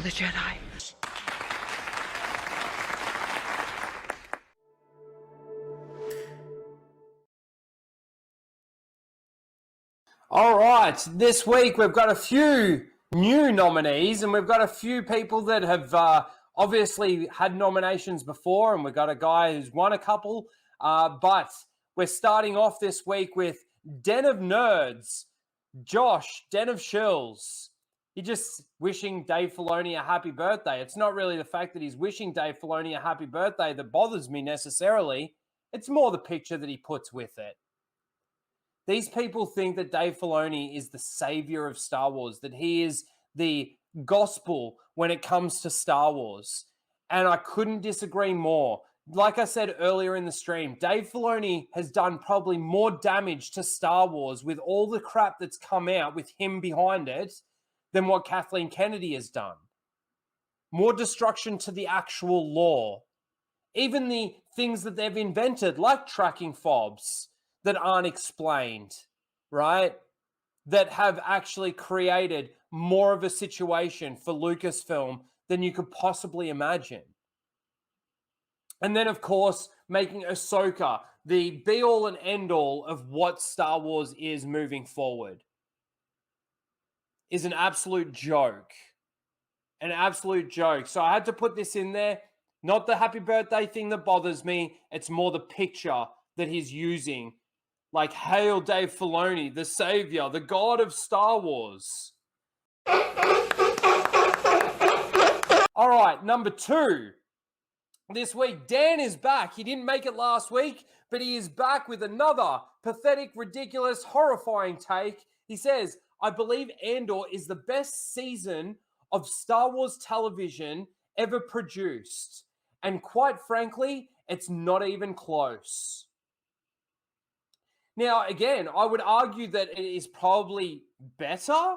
the Jedi. All right, this week we've got a few new nominees, and we've got a few people that have obviously had nominations before, and we've got a guy who's won a couple, but we're starting off this week with Den of Nerds, Josh, Den of Shills. He's just wishing Dave Filoni a happy birthday. It's not really the fact that he's wishing Dave Filoni a happy birthday that bothers me necessarily. It's more the picture that he puts with it. These people think that Dave Filoni is the savior of Star Wars, that he is the gospel when it comes to Star Wars. And I couldn't disagree more. Like I said earlier in the stream, Dave Filoni has done probably more damage to Star Wars with all the crap that's come out with him behind it than what Kathleen Kennedy has done. More destruction to the actual lore. Even the things that they've invented, like tracking fobs, that aren't explained, right? That have actually created more of a situation for Lucasfilm than you could possibly imagine. And then, of course, making Ahsoka the be-all and end-all of what Star Wars is moving forward is an absolute joke. An absolute joke. So I had to put this in there. Not the happy birthday thing that bothers me. It's more the picture that he's using. Like, hail Dave Filoni, the savior, the god of Star Wars. All right, number 2. This week, Dan is back. He didn't make it last week, but he is back with another pathetic, ridiculous, horrifying take. He says, I believe Andor is the best season of Star Wars television ever produced. And quite frankly, it's not even close. Now, again, I would argue that it is probably better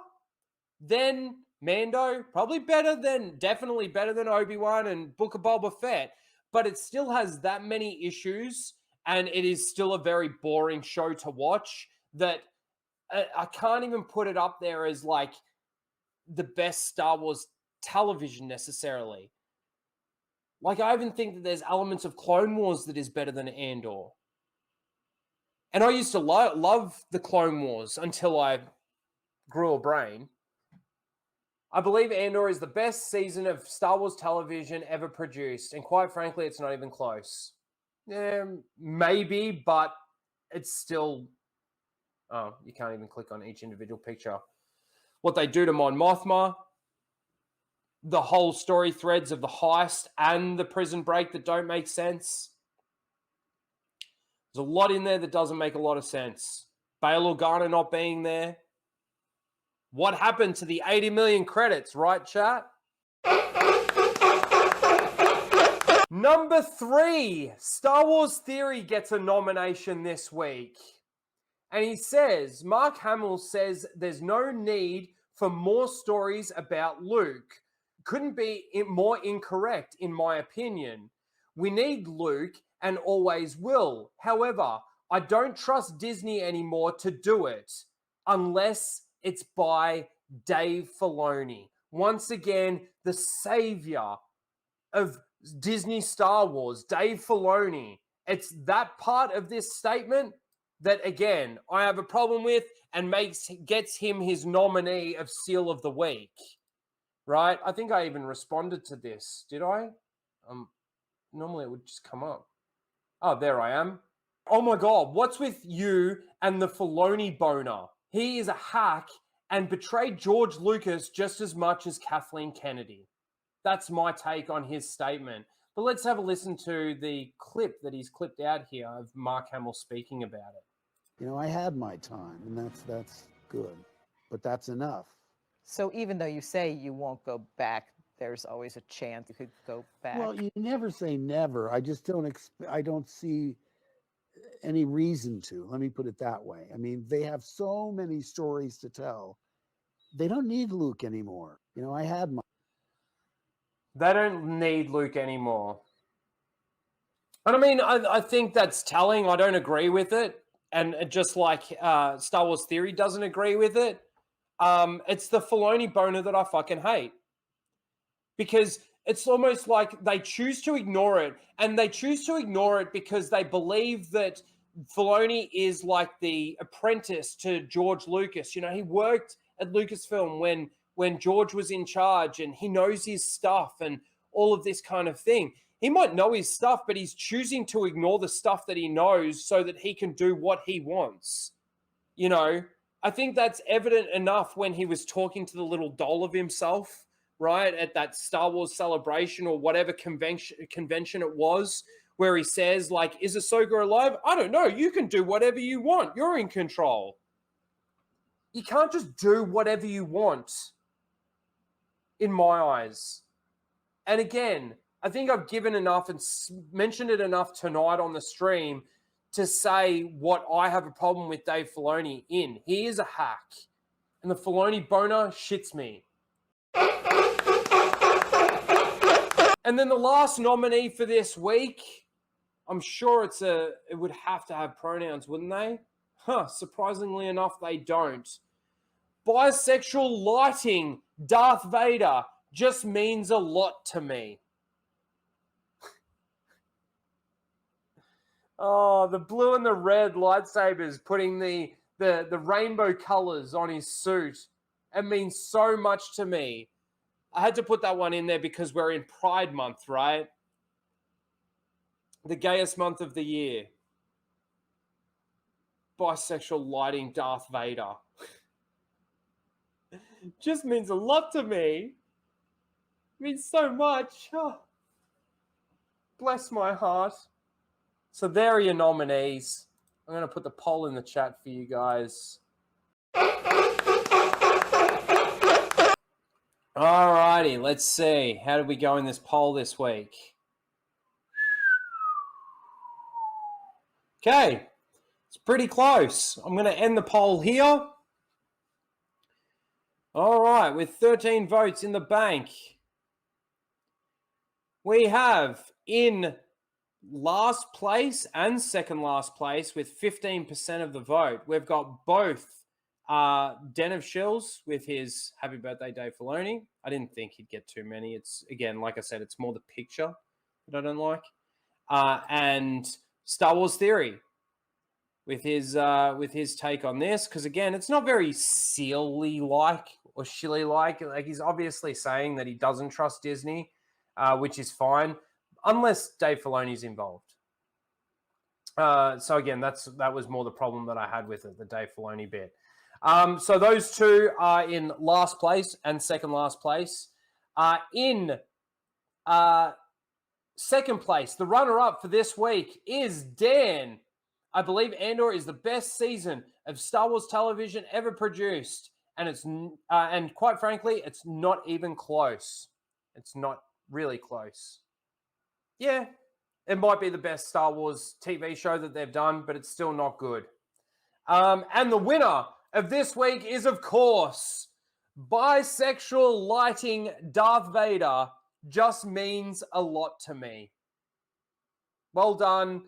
than Mando, definitely better than Obi-Wan and Book of Boba Fett, but it still has that many issues, and it is still a very boring show to watch that I can't even put it up there as like the best Star Wars television necessarily. Like, I even think that there's elements of Clone Wars that is better than Andor. And I used to love the Clone Wars until I grew a brain. I believe Andor is the best season of Star Wars television ever produced. And quite frankly, it's not even close. Maybe, but it's still... Oh, you can't even click on each individual picture. What they do to Mon Mothma, the whole story threads of the heist and the prison break that don't make sense. There's a lot in there that doesn't make a lot of sense. Bail Organa not being there. What happened to the 80 million credits, right, chat? Number 3, Star Wars Theory gets a nomination this week. And he says, Mark Hamill says there's no need for more stories about Luke. Couldn't be more incorrect, in my opinion. We need Luke and always will. However, I don't trust Disney anymore to do it unless it's by Dave Filoni. Once again, the savior of Disney Star Wars, Dave Filoni. It's that part of this statement that, again, I have a problem with and gets him his nominee of Seal of the Week. Right? I think I even responded to this. Did I? Normally it would just come up. Oh, there I am. Oh my God, what's with you and the Filoni boner? He is a hack and betrayed George Lucas just as much as Kathleen Kennedy. That's my take on his statement. But let's have a listen to the clip that he's clipped out here of Mark Hamill speaking about it. You know, I had my time, and that's good. But that's enough. So even though you say you won't go back, there's always a chance you could go back. Well, you never say never. I just I don't see any reason to. Let me put it that way. I mean, they have so many stories to tell. They don't need Luke anymore. You know, I had my... They don't need Luke anymore. And I mean, I think that's telling. I don't agree with it. And just like Star Wars Theory doesn't agree with it. It's the Filoni boner that I fucking hate. because it's almost like they choose to ignore it, and they choose to ignore it because they believe that Filoni is like the apprentice to George Lucas. You know, he worked at Lucasfilm when George was in charge, and he knows his stuff and all of this kind of thing. He might know his stuff, but he's choosing to ignore the stuff that he knows so that he can do what he wants. You know, I think that's evident enough when he was talking to the little doll of himself, right, at that Star Wars celebration or whatever convention it was, where he says, like, is Ahsoka alive? I don't know. You can do whatever you want. You're in control. You can't just do whatever you want, in my eyes. And again, I think I've given enough and mentioned it enough tonight on the stream to say what I have a problem with Dave Filoni in. He is a hack. And the Filoni boner shits me. And then the last nominee for this week, I'm sure it would have to have pronouns, wouldn't they? Surprisingly enough, they don't. Bisexual lighting Darth Vader just means a lot to me. Oh, the blue and the red lightsabers putting the rainbow colors on his suit. It means so much to me. I had to put that one in there because we're in Pride Month, right? The gayest month of the year. Bisexual lighting Darth Vader. Just means a lot to me. It means so much. Oh. Bless my heart. So there are your nominees. I'm going to put the poll in the chat for you guys. Alrighty, let's see. How did we go in this poll this week? Okay, it's pretty close. I'm going to end the poll here. All right, with 13 votes in the bank, we have in last place and second last place with 15% of the vote. We've got both Den of Shills with his Happy Birthday Dave Filoni. I didn't think he'd get too many. It's, again, like I said, it's more the picture that I don't like. And Star Wars Theory with his take on this, because again, it's not very Sealy-like or Shilly-like. Like, he's obviously saying that he doesn't trust Disney, which is fine, unless Dave Filoni's involved. So again, that was more the problem that I had with it, the Dave Filoni bit. So those two are in last place and second last place. In second place, the runner-up for this week is Dan. I believe Andor is the best season of Star Wars television ever produced, and and quite frankly, it's not even close. It's not really close. Yeah, it might be the best Star Wars TV show that they've done, but it's still not good. And the winner of this week is, of course, bisexual lighting Darth Vader just means a lot to me. Well done.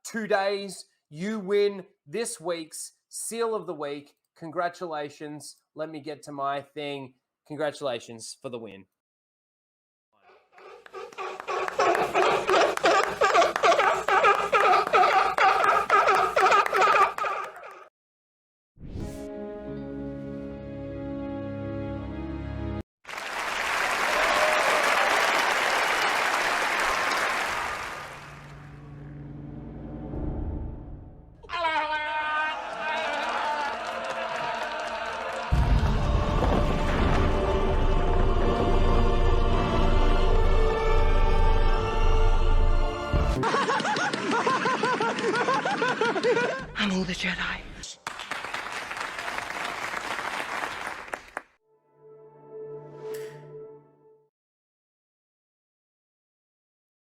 2 days. You win this week's Seal of the Week. Congratulations. Let me get to my thing. Congratulations for the win. I'm all the Jedi.